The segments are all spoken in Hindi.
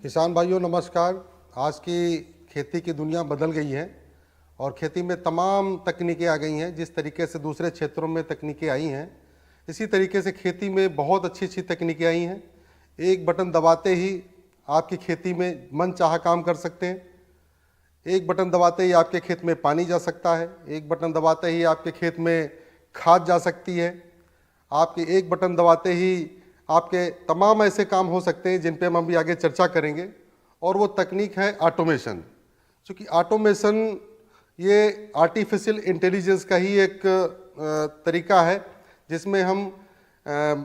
किसान भाइयों नमस्कार। आज की खेती की दुनिया बदल गई है और खेती में तमाम तकनीकें आ गई हैं। जिस तरीके से दूसरे क्षेत्रों में तकनीकें आई हैं, इसी तरीके से खेती में बहुत अच्छी अच्छी तकनीकें आई हैं। एक बटन दबाते ही आपकी खेती में मनचाहा काम कर सकते हैं। एक बटन दबाते ही आपके खेत में पानी जा सकता है। एक बटन दबाते ही आपके खेत में खाद जा सकती है। आपके एक बटन दबाते ही आपके तमाम ऐसे काम हो सकते हैं जिन पे हम अभी आगे चर्चा करेंगे। और वो तकनीक है ऑटोमेशन। क्योंकि ऑटोमेशन ये आर्टिफिशियल इंटेलिजेंस का ही एक तरीका है जिसमें हम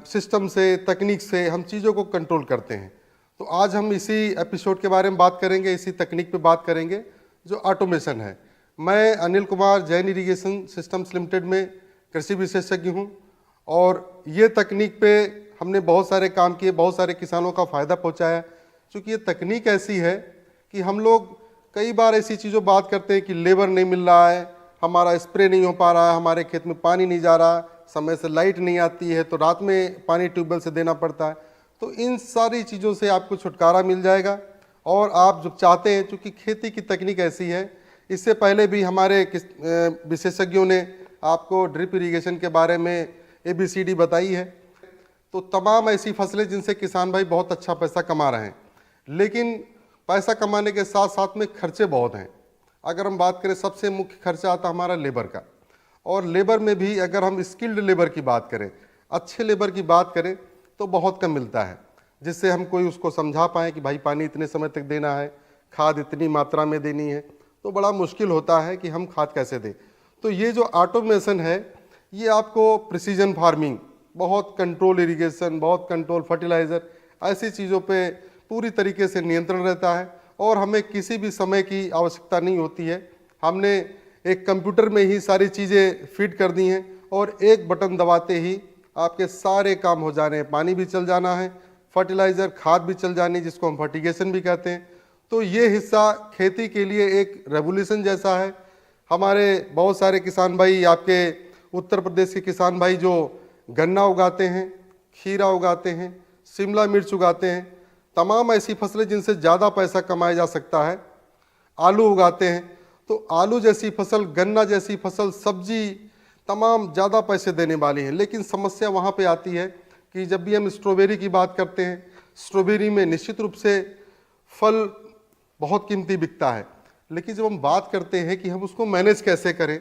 सिस्टम से, तकनीक से हम चीज़ों को कंट्रोल करते हैं। तो आज हम इसी एपिसोड के बारे में बात करेंगे, इसी तकनीक पे बात करेंगे जो ऑटोमेशन है। मैं Anil Kumar, Jain irrigation systems limited में कृषि विशेषज्ञ हूँ और ये तकनीक पे हमने बहुत सारे काम किए, बहुत सारे किसानों का फ़ायदा पहुँचाया। क्योंकि ये तकनीक ऐसी है कि हम लोग कई बार ऐसी चीज़ों बात करते हैं कि लेबर नहीं मिल रहा है, हमारा स्प्रे नहीं हो पा रहा है, हमारे खेत में पानी नहीं जा रहा, समय से लाइट नहीं आती है तो रात में पानी ट्यूबवेल से देना पड़ता है। तो इन सारी चीज़ों से आपको छुटकारा मिल जाएगा। और आप जो चाहते हैं, चूँकि खेती की तकनीक ऐसी है, इससे पहले भी हमारे विशेषज्ञों ने आपको ड्रिप इरीगेशन के बारे में ABCD बताई है। तो तमाम ऐसी फसलें जिनसे किसान भाई बहुत अच्छा पैसा कमा रहे हैं, लेकिन पैसा कमाने के साथ साथ में खर्चे बहुत हैं। अगर हम बात करें, सबसे मुख्य खर्चा आता हमारा लेबर का। और लेबर में भी अगर हम स्किल्ड लेबर की बात करें, अच्छे लेबर की बात करें, तो बहुत कम मिलता है जिससे हम कोई उसको समझा पाएँ कि भाई पानी इतने समय तक देना है, खाद इतनी मात्रा में देनी है। तो बड़ा मुश्किल होता है कि हम खाद कैसे दें। तो ये जो ऑटोमेशन है, ये आपको प्रिसीजन फार्मिंग, बहुत कंट्रोल इरिगेशन, बहुत कंट्रोल फर्टिलाइज़र, ऐसी चीज़ों पे पूरी तरीके से नियंत्रण रहता है और हमें किसी भी समय की आवश्यकता नहीं होती है। हमने एक कंप्यूटर में ही सारी चीज़ें फीड कर दी हैं और एक बटन दबाते ही आपके सारे काम हो जाने हैं। पानी भी चल जाना है, फर्टिलाइज़र, खाद भी चल जानी, जिसको हम फर्टिगेशन भी कहते हैं। तो ये हिस्सा खेती के लिए एक रेवोल्यूशन जैसा है। हमारे बहुत सारे किसान भाई, आपके उत्तर प्रदेश के किसान भाई जो गन्ना उगाते हैं, खीरा उगाते हैं, शिमला मिर्च उगाते हैं, तमाम ऐसी फसलें जिनसे ज़्यादा पैसा कमाया जा सकता है, आलू उगाते हैं। तो आलू जैसी फसल, गन्ना जैसी फसल, सब्जी, तमाम ज़्यादा पैसे देने वाली हैं। लेकिन समस्या वहाँ पे आती है कि जब भी हम स्ट्रॉबेरी की बात करते हैं, स्ट्रॉबेरी में निश्चित रूप से फल बहुत कीमती बिकता है। लेकिन जब हम बात करते हैं कि हम उसको मैनेज कैसे करें,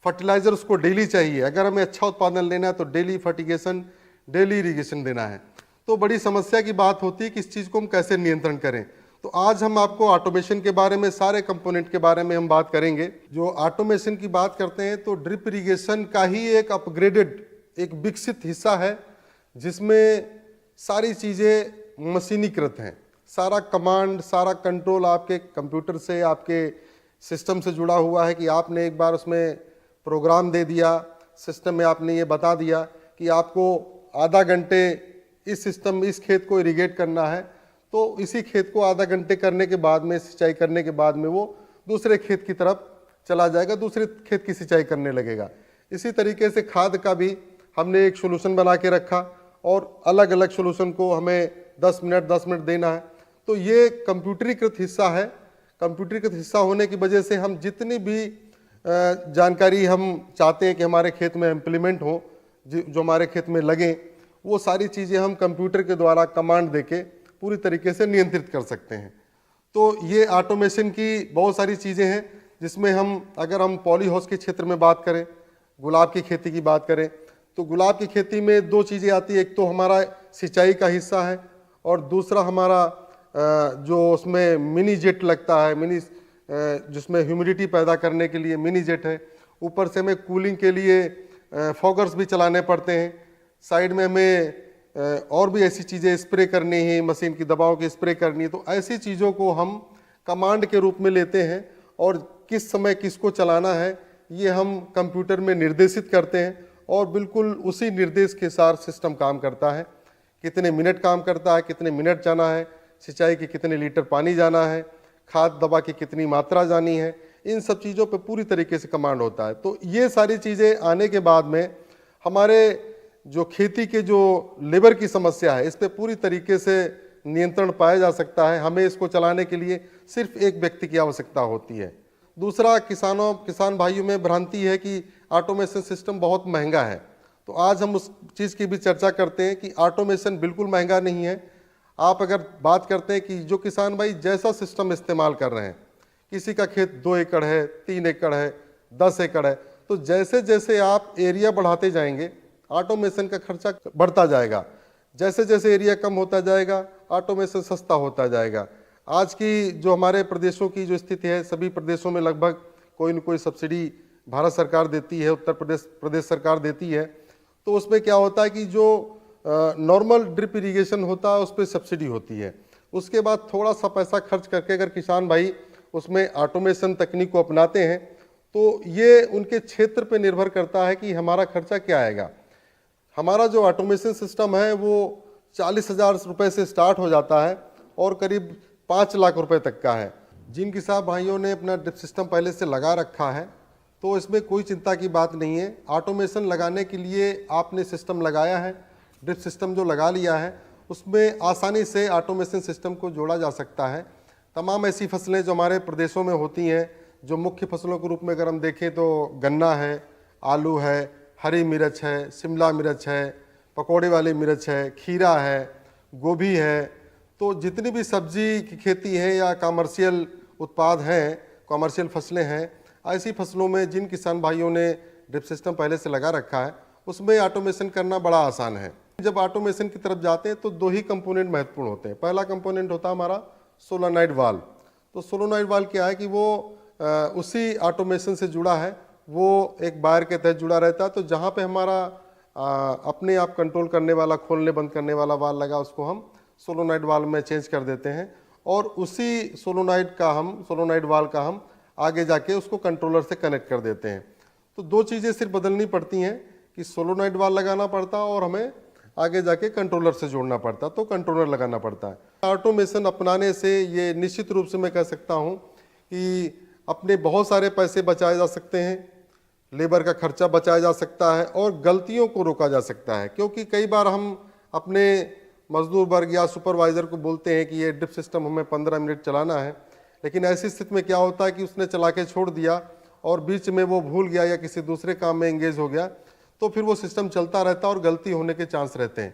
फर्टिलाइज़र उसको डेली चाहिए, अगर हमें अच्छा उत्पादन लेना है तो डेली फर्टिगेशन, डेली इरीगेशन देना है, तो बड़ी समस्या की बात होती है कि इस चीज़ को हम कैसे नियंत्रण करें। तो आज हम आपको ऑटोमेशन के बारे में, सारे कंपोनेंट के बारे में हम बात करेंगे। जो ऑटोमेशन की बात करते हैं तो ड्रिप इरीगेशन का ही एक अपग्रेडेड, एक विकसित हिस्सा है जिसमें सारी चीज़ें मशीनीकृत हैं। सारा कमांड, सारा कंट्रोल आपके कंप्यूटर से, आपके सिस्टम से जुड़ा हुआ है कि आपने एक बार उसमें प्रोग्राम दे दिया, सिस्टम में आपने ये बता दिया कि आपको आधा घंटे इस सिस्टम में इस खेत को इरिगेट करना है, तो इसी खेत को आधा घंटे करने के बाद में, सिंचाई करने के बाद में वो दूसरे खेत की तरफ चला जाएगा, दूसरे खेत की सिंचाई करने लगेगा। इसी तरीके से खाद का भी हमने एक सोल्यूशन बना के रखा और अलग अलग सोल्यूशन को हमें 10 मिनट देना है। तो ये कंप्यूटरीकृत हिस्सा है। कंप्यूटरीकृत हिस्सा होने की वजह से हम जितनी भी जानकारी हम चाहते हैं कि हमारे खेत में इम्प्लीमेंट हो, जो हमारे खेत में लगें, वो सारी चीज़ें हम कंप्यूटर के द्वारा कमांड देके पूरी तरीके से नियंत्रित कर सकते हैं। तो ये ऑटोमेशन की बहुत सारी चीज़ें हैं जिसमें अगर हम पॉली हाउस के क्षेत्र में बात करें, गुलाब की खेती की बात करें, तो गुलाब की खेती में दो चीज़ें आती है। एक तो हमारा सिंचाई का हिस्सा है और दूसरा हमारा जो उसमें मिनी जेट लगता है, जिसमें ह्यूमिडिटी पैदा करने के लिए मिनी जेट है। ऊपर से हमें कूलिंग के लिए फॉगर्स भी चलाने पड़ते हैं। साइड में हमें और भी ऐसी चीज़ें स्प्रे करनी है, मशीन की दवाओं की स्प्रे करनी है। तो ऐसी चीज़ों को हम कमांड के रूप में लेते हैं और किस समय किसको चलाना है ये हम कंप्यूटर में निर्देशित करते हैं और बिल्कुल उसी निर्देश के साथ सिस्टम काम करता है। कितने मिनट काम करता है, कितने मिनट जाना है, सिंचाई के कितने लीटर पानी जाना है, खाद दवा की कितनी मात्रा जानी है, इन सब चीज़ों पे पूरी तरीके से कमांड होता है। तो ये सारी चीज़ें आने के बाद में हमारे जो खेती के जो लेबर की समस्या है, इस पे पूरी तरीके से नियंत्रण पाया जा सकता है। हमें इसको चलाने के लिए सिर्फ एक व्यक्ति की आवश्यकता होती है। दूसरा, किसान भाइयों में भ्रांति है कि ऑटोमेशन सिस्टम बहुत महंगा है। तो आज हम उस चीज़ की भी चर्चा करते हैं कि ऑटोमेशन बिल्कुल महंगा नहीं है। आप अगर बात करते हैं कि जो किसान भाई जैसा सिस्टम इस्तेमाल कर रहे हैं, किसी का खेत 2 एकड़ है, 3 एकड़ है, 10 एकड़ है, तो जैसे जैसे आप एरिया बढ़ाते जाएंगे ऑटोमेशन का खर्चा बढ़ता जाएगा। जैसे जैसे एरिया कम होता जाएगा ऑटोमेशन सस्ता होता जाएगा। आज की जो हमारे प्रदेशों की जो स्थिति है, सभी प्रदेशों में लगभग कोई न कोई सब्सिडी भारत सरकार देती है, उत्तर प्रदेश सरकार देती है। तो उसमें क्या होता है कि जो नॉर्मल ड्रिप इरिगेशन होता है उस पर सब्सिडी होती है। उसके बाद थोड़ा सा पैसा खर्च करके अगर किसान भाई उसमें ऑटोमेशन तकनीक को अपनाते हैं तो ये उनके क्षेत्र पे निर्भर करता है कि हमारा खर्चा क्या आएगा। हमारा जो ऑटोमेशन सिस्टम है वो 40,000 रुपये से स्टार्ट हो जाता है और करीब 5 लाख रुपए तक का है। जिन किसान भाइयों ने अपना ड्रिप सिस्टम पहले से लगा रखा है तो इसमें कोई चिंता की बात नहीं है। ऑटोमेशन लगाने के लिए आपने सिस्टम लगाया है, ड्रिप सिस्टम जो लगा लिया है उसमें आसानी से ऑटोमेशन सिस्टम को जोड़ा जा सकता है। तमाम ऐसी फसलें जो हमारे प्रदेशों में होती हैं, जो मुख्य फसलों के रूप में अगर हम देखें तो गन्ना है, आलू है, हरी मिर्च है, शिमला मिर्च है, पकौड़े वाली मिर्च है, खीरा है, गोभी है, तो जितनी भी सब्जी की खेती है या कमर्शियल उत्पाद हैं, कमर्शियल फसलें हैं, ऐसी फसलों में जिन किसान भाइयों ने ड्रिप सिस्टम पहले से लगा रखा है उसमें ऑटोमेशन करना बड़ा आसान है। जब ऑटोमेशन की तरफ जाते हैं तो 2 ही कंपोनेंट महत्वपूर्ण होते हैं। पहला कंपोनेंट होता है हमारा सोलोनॉइड वाल्व। तो सोलोनॉइड वाल्व क्या है कि वो उसी ऑटोमेशन से जुड़ा है, वो एक वायर के तहत जुड़ा रहता है। तो जहाँ पे हमारा अपने आप कंट्रोल करने वाला, खोलने बंद करने वाला वाल्व लगा उसको हम सोलोनॉइड वाल्व में चेंज कर देते हैं और उसी सोलोनॉइड वाल्व का हम आगे जाके उसको कंट्रोलर से कनेक्ट कर देते हैं। तो 2 चीज़ें सिर्फ बदलनी पड़ती हैं कि सोलोनॉइड वाल्व लगाना पड़ता और हमें आगे जाके कंट्रोलर से जोड़ना पड़ता, तो कंट्रोलर लगाना पड़ता है। ऑटोमेशन अपनाने से ये निश्चित रूप से मैं कह सकता हूँ कि अपने बहुत सारे पैसे बचाए जा सकते हैं, लेबर का खर्चा बचाया जा सकता है और गलतियों को रोका जा सकता है। क्योंकि कई बार हम अपने मजदूर वर्ग या सुपरवाइज़र को बोलते हैं कि ये ड्रिप सिस्टम हमें 15 मिनट चलाना है, लेकिन ऐसी स्थिति में क्या होता है कि उसने चला के छोड़ दिया और बीच में वो भूल गया या किसी दूसरे काम में एंगेज हो गया, तो फिर वो सिस्टम चलता रहता है और गलती होने के चांस रहते हैं।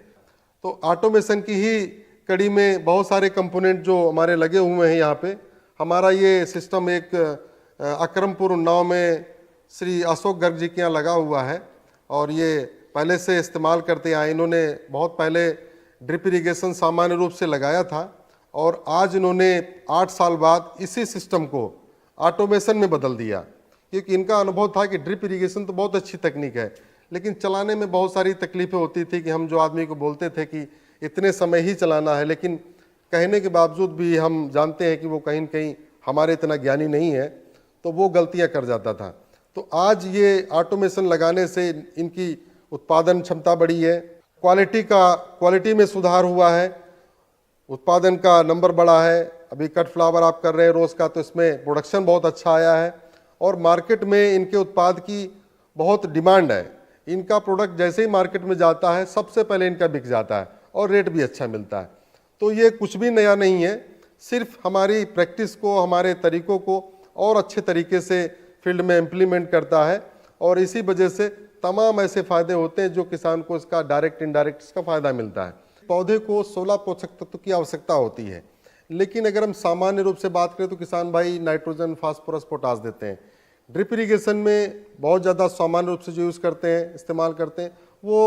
तो ऑटोमेशन की ही कड़ी में बहुत सारे कंपोनेंट जो हमारे लगे हुए हैं यहाँ पे। हमारा ये सिस्टम एक अकरमपुर उन्नाव में श्री अशोक गर्ग जी के यहाँ लगा हुआ है और ये पहले से इस्तेमाल करते आए। इन्होंने बहुत पहले ड्रिप इरिगेशन सामान्य रूप से लगाया था और आज इन्होंने 8 साल बाद इसी सिस्टम को ऑटोमेशन में बदल दिया, क्योंकि इनका अनुभव था कि ड्रिप इरिगेशन तो बहुत अच्छी तकनीक है लेकिन चलाने में बहुत सारी तकलीफें होती थी कि हम जो आदमी को बोलते थे कि इतने समय ही चलाना है, लेकिन कहने के बावजूद भी हम जानते हैं कि वो कहीं न कहीं हमारे इतना ज्ञानी नहीं है, तो वो गलतियां कर जाता था। तो आज ये ऑटोमेशन लगाने से इनकी उत्पादन क्षमता बढ़ी है, क्वालिटी में सुधार हुआ है, उत्पादन का नंबर बढ़ा है। अभी कट फ्लावर आप कर रहे हैं रोज़ का, तो इसमें प्रोडक्शन बहुत अच्छा आया है और मार्केट में इनके उत्पाद की बहुत डिमांड है। इनका प्रोडक्ट जैसे ही मार्केट में जाता है सबसे पहले इनका बिक जाता है और रेट भी अच्छा मिलता है। तो ये कुछ भी नया नहीं है, सिर्फ हमारी प्रैक्टिस को, हमारे तरीकों को और अच्छे तरीके से फील्ड में इम्प्लीमेंट करता है और इसी वजह से तमाम ऐसे फ़ायदे होते हैं जो किसान को इसका डायरेक्ट इनडायरेक्ट इसका फ़ायदा मिलता है। पौधे को 16 पोषक तत्व की आवश्यकता होती है, लेकिन अगर हम सामान्य रूप से बात करें तो किसान भाई नाइट्रोजन, फास्फोरस, पोटास देते हैं। ड्रिप इरिगेशन में बहुत ज़्यादा सामान्य रूप से जो यूज़ करते हैं, इस्तेमाल करते हैं, वो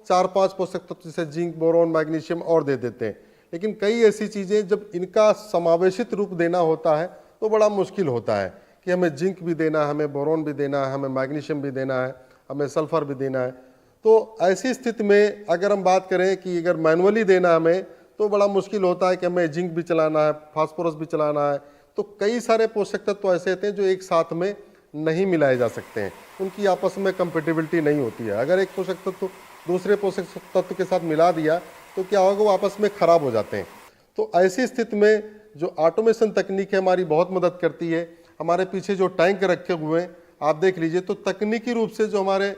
4-5 पोषक तत्व जैसे जिंक, बोरोन, मैग्नीशियम और दे देते हैं। लेकिन कई ऐसी चीज़ें जब इनका समावेशित रूप देना होता है तो बड़ा मुश्किल होता है कि हमें जिंक भी देना है, हमें बोरोन भी देना है, हमें मैग्नीशियम भी देना है, हमें सल्फर भी देना है। तो ऐसी स्थिति में अगर हम बात करें कि अगर मैनुअली देना हमें तो बड़ा मुश्किल होता है कि हमें जिंक भी चलाना है, फास्फोरस भी चलाना है। तो कई सारे पोषक तत्व ऐसे होते हैं जो एक साथ में नहीं मिलाए जा सकते हैं, उनकी आपस में कंपेटिबिलिटी नहीं होती है। अगर एक पोषक तत्व दूसरे पोषक तत्व के साथ मिला दिया तो क्या होगा, वो आपस में खराब हो जाते हैं। तो ऐसी स्थिति में जो ऑटोमेशन तकनीक है हमारी बहुत मदद करती है। हमारे पीछे जो टैंक रखे हुए हैं आप देख लीजिए, तो तकनीकी रूप से जो हमारे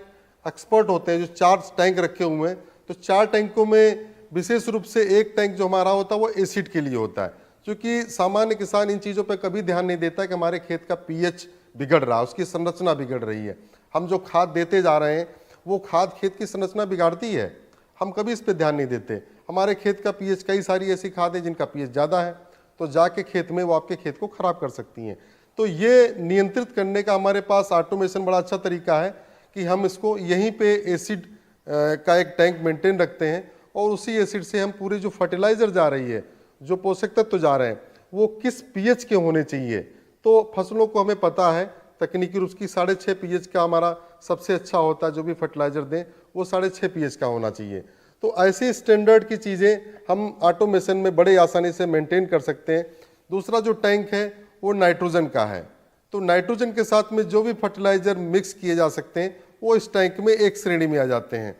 एक्सपर्ट होते हैं, जो 4 टैंक रखे हुए हैं, तो 4 टैंकों में विशेष रूप से एक टैंक जो हमारा होता है वो एसिड के लिए होता है, क्योंकि सामान्य किसान इन चीज़ों पर कभी ध्यान नहीं देता कि हमारे खेत का पीएच बिगड़ रहा है, उसकी संरचना बिगड़ रही है। हम जो खाद देते जा रहे हैं वो खाद खेत की संरचना बिगाड़ती है, हम कभी इस पर ध्यान नहीं देते। हमारे खेत का पीएच, कई सारी ऐसी खाद है जिनका पीएच ज़्यादा है, तो जाके खेत में वो आपके खेत को खराब कर सकती हैं। तो ये नियंत्रित करने का हमारे पास ऑटोमेशन बड़ा अच्छा तरीका है कि हम इसको यहीं पे एसिड का एक टैंक मेंटेन रखते हैं और उसी एसिड से हम पूरी जो फर्टिलाइज़र जा रही है, जो पोषक तत्व जा रहे हैं, वो किस पीएच के होने चाहिए। तो फसलों को हमें पता है तकनीकी रूप की 6.5 पीएच का हमारा सबसे अच्छा होता है, जो भी फर्टिलाइज़र दें वो 6.5 पीएच का होना चाहिए। तो ऐसे स्टैंडर्ड की चीज़ें हम ऑटोमेशन में बड़े आसानी से मेंटेन कर सकते हैं। दूसरा जो टैंक है वो नाइट्रोजन का है, तो नाइट्रोजन के साथ में जो भी फर्टिलाइज़र मिक्स किए जा सकते हैं वो इस टैंक में एक श्रेणी में आ जाते हैं।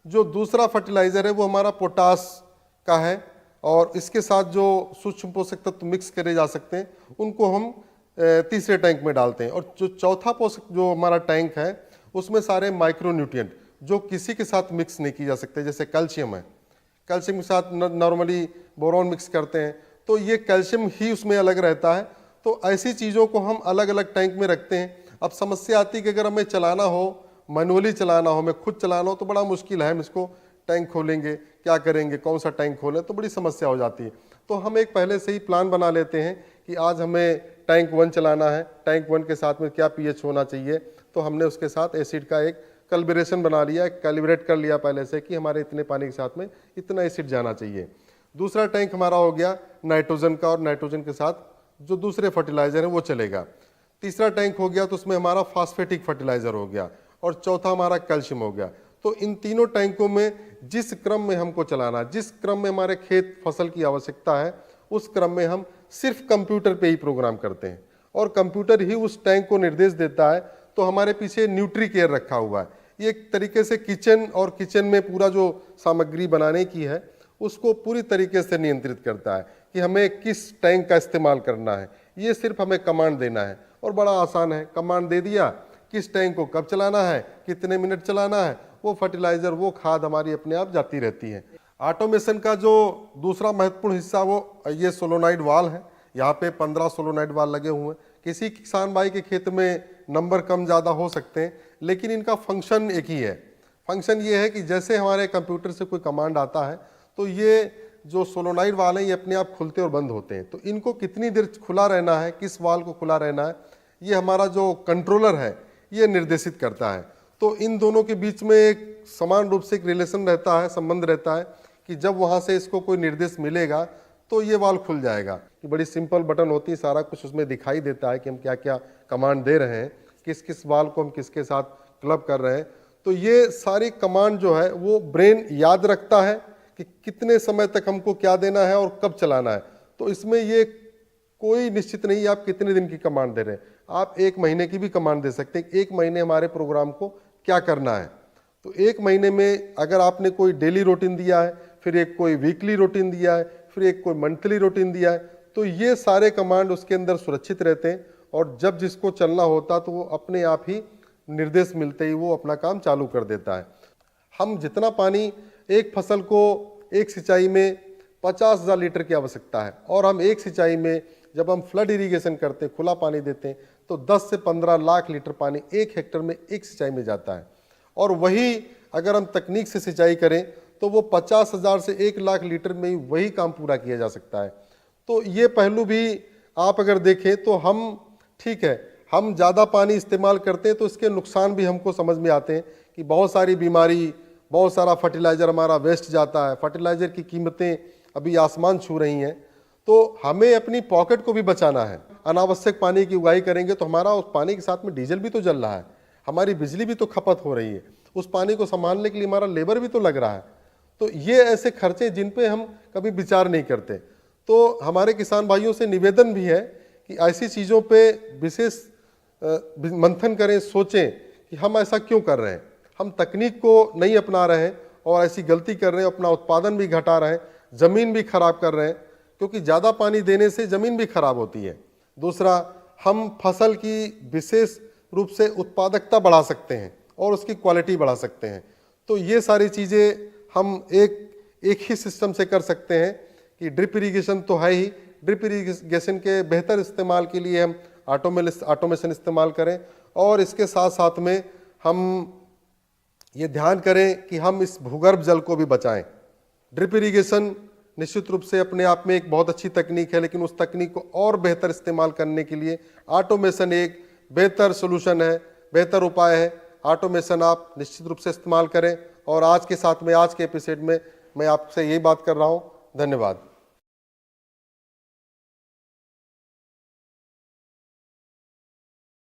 जो दूसरा फर्टिलाइज़र है वो हमारा पोटास का है, और इसके साथ जो सूक्ष्म पोषक तत्व मिक्स करे जा सकते हैं उनको हम तीसरे टैंक में डालते हैं। और जो चौथा पोषक जो हमारा टैंक है उसमें सारे माइक्रो न्यूट्रिएंट जो किसी के साथ मिक्स नहीं किए जा सकते, जैसे कैल्शियम है, कैल्शियम के साथ नॉर्मली बोरॉन मिक्स करते हैं, तो ये कैल्शियम ही उसमें अलग रहता है। तो ऐसी चीज़ों को हम अलग अलग टैंक में रखते हैं। अब समस्या आती है कि अगर हमें चलाना हो, मैनुअली चलाना हो, हमें खुद चलाना हो, तो बड़ा मुश्किल है। हम इसको टैंक खोलेंगे, क्या करेंगे, कौन सा टैंक खोलें, तो बड़ी समस्या हो जाती है। तो हम एक पहले से ही प्लान बना लेते हैं कि आज हमें टैंक 1 चलाना है, टैंक 1 के साथ में क्या पीएच होना चाहिए, तो हमने उसके साथ एसिड का एक कैलिब्रेशन बना लिया, कैलिब्रेट कर लिया पहले से कि हमारे इतने पानी के साथ में इतना एसिड जाना चाहिए। दूसरा टैंक हमारा हो गया नाइट्रोजन का, और नाइट्रोजन के साथ जो दूसरे फर्टिलाइज़र हैं वो चलेगा। तीसरा टैंक हो गया तो उसमें हमारा फास्फेटिक फर्टिलाइज़र हो गया, और चौथा हमारा कैल्शियम हो गया। तो इन तीनों टैंकों में जिस क्रम में हमको चलाना, जिस क्रम में हमारे खेत फसल की आवश्यकता है, उस क्रम में हम सिर्फ कंप्यूटर पे ही प्रोग्राम करते हैं और कंप्यूटर ही उस टैंक को निर्देश देता है। तो हमारे पीछे न्यूट्री केयर रखा हुआ है, ये एक तरीके से किचन, और किचन में पूरा जो सामग्री बनाने की है उसको पूरी तरीके से नियंत्रित करता है कि हमें किस टैंक का इस्तेमाल करना है। ये सिर्फ हमें कमांड देना है और बड़ा आसान है। कमांड दे दिया, किस टैंक को कब चलाना है, कितने मिनट चलाना है, वो फर्टिलाइज़र, वो खाद हमारी अपने आप जाती रहती है। ऑटोमेशन का जो दूसरा महत्वपूर्ण हिस्सा वो ये सोलोनाइड वाल है। यहाँ पे 15 सोलोनाइड वाल लगे हुए हैं। किसी किसान भाई के खेत में नंबर कम ज़्यादा हो सकते हैं, लेकिन इनका फंक्शन एक ही है। फंक्शन ये है कि जैसे हमारे कंप्यूटर से कोई कमांड आता है तो ये जो सोलोनाइड वाल हैं ये अपने आप खुलते और बंद होते हैं। तो इनको कितनी देर खुला रहना है, किस वाल को खुला रहना है, ये हमारा जो कंट्रोलर है ये निर्देशित करता है। तो इन दोनों के बीच में एक समान रूप से एक रिलेशन रहता है, संबंध रहता है कि जब वहाँ से इसको कोई निर्देश मिलेगा तो ये वाल खुल जाएगा। कि बड़ी सिंपल बटन होती है, सारा कुछ उसमें दिखाई देता है कि हम क्या क्या कमांड दे रहे हैं, किस किस वाल को हम किसके साथ क्लब कर रहे हैं। तो ये सारी कमांड जो है वो ब्रेन याद रखता है कि कितने समय तक हमको क्या देना है और कब चलाना है। तो इसमें ये कोई निश्चित नहीं आप कितने दिन की कमांड दे रहे हैं, आप 1 महीने की भी कमांड दे सकते हैं। 1 महीने हमारे प्रोग्राम को क्या करना है। तो 1 महीने में अगर आपने कोई डेली रूटीन दिया है, फिर एक कोई वीकली रूटीन दिया है, फिर एक कोई मंथली रूटीन दिया है, तो ये सारे कमांड उसके अंदर सुरक्षित रहते हैं और जब जिसको चलना होता तो वो अपने आप ही निर्देश मिलते ही वो अपना काम चालू कर देता है। हम जितना पानी एक फसल को एक सिंचाई में 50,000 लीटर की आवश्यकता है, और हम एक सिंचाई में जब हम फ्लड इरिगेशन करते हैं, खुला पानी देते हैं, तो 10 से 15 लाख लीटर पानी 1 हेक्टेयर में एक सिंचाई में जाता है। और वही अगर हम तकनीक से सिंचाई करें तो वो 50,000 से 1 लाख लीटर में ही वही काम पूरा किया जा सकता है। तो ये पहलू भी आप अगर देखें तो हम ठीक है, हम ज़्यादा पानी इस्तेमाल करते हैं तो इसके नुकसान भी हमको समझ में आते हैं कि बहुत सारी बीमारी, बहुत सारा फर्टिलाइज़र हमारा वेस्ट जाता है, फर्टिलाइज़र की कीमतें अभी आसमान छू रही हैं। तो हमें अपनी पॉकेट को भी बचाना है। अनावश्यक पानी की उगाही करेंगे तो हमारा उस पानी के साथ में डीजल भी तो जल रहा है, हमारी बिजली भी तो खपत हो रही है, उस पानी को संभालने के लिए हमारा लेबर भी तो लग रहा है। तो ये ऐसे खर्चे जिन पे हम कभी विचार नहीं करते। तो हमारे किसान भाइयों से निवेदन भी है कि ऐसी चीज़ों पे विशेष मंथन करें, सोचें कि हम ऐसा क्यों कर रहे हैं, हम तकनीक को नहीं अपना रहे हैं और ऐसी गलती कर रहे हैं, अपना उत्पादन भी घटा रहे हैं, ज़मीन भी खराब कर रहे हैं, क्योंकि ज़्यादा पानी देने से ज़मीन भी खराब होती है। दूसरा, हम फसल की विशेष रूप से उत्पादकता बढ़ा सकते हैं और उसकी क्वालिटी बढ़ा सकते हैं। तो ये सारी चीज़ें हम एक एक ही सिस्टम से कर सकते हैं कि ड्रिप इरिगेशन तो है ही, ड्रिप इरिगेशन के बेहतर इस्तेमाल के लिए हम ऑटोमेशन इस्तेमाल करें, और इसके साथ साथ में हम ये ध्यान करें कि हम इस भूगर्भ जल को भी बचाएं। ड्रिप इरिगेशन निश्चित रूप से अपने आप में एक बहुत अच्छी तकनीक है, लेकिन उस तकनीक को और बेहतर इस्तेमाल करने के लिए ऑटोमेशन एक बेहतर सोल्यूशन है, बेहतर उपाय है। ऑटोमेशन आप निश्चित रूप से इस्तेमाल करें। और आज के साथ में, आज के एपिसोड में मैं आपसे यही बात कर रहा हूँ। धन्यवाद।